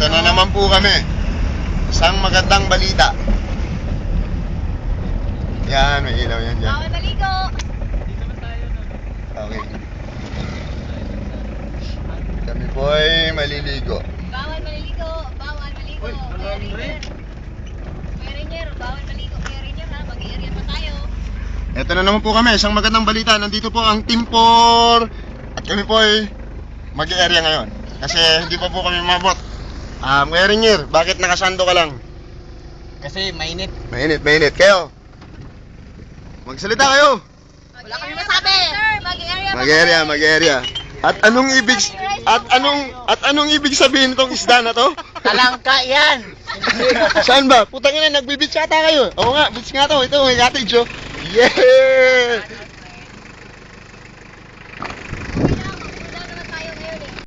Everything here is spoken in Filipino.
Ito na naman po kami. Isang magandang balita. Yan, may ilaw yan dyan. Bawal maligo. Okay. Kami po ay maliligo. Bawal maliligo. Bawal maligo. Kuya Rainier, bawal maligo. Kuya Rainier ha, mag-i-area pa tayo. Ito na naman po kami, isang magandang balita. Nandito po ang Team 4. At kami po ay mag-area ngayon. Kasi hindi pa po kami mabot. Kuya Rainier, bakit nakasando ka lang? Kasi mainit. Mainit. Kayo? Magsalita kayo. Wala kami masabi. Sir, mag-i-area pa Mag-area. At anong ibig sabihin itong isda na to? Talangka yan! Saan ba? Putang ina, nagbibits yata kayo. Oo nga, bits nga to. Ito, may cottage oh. Yeah!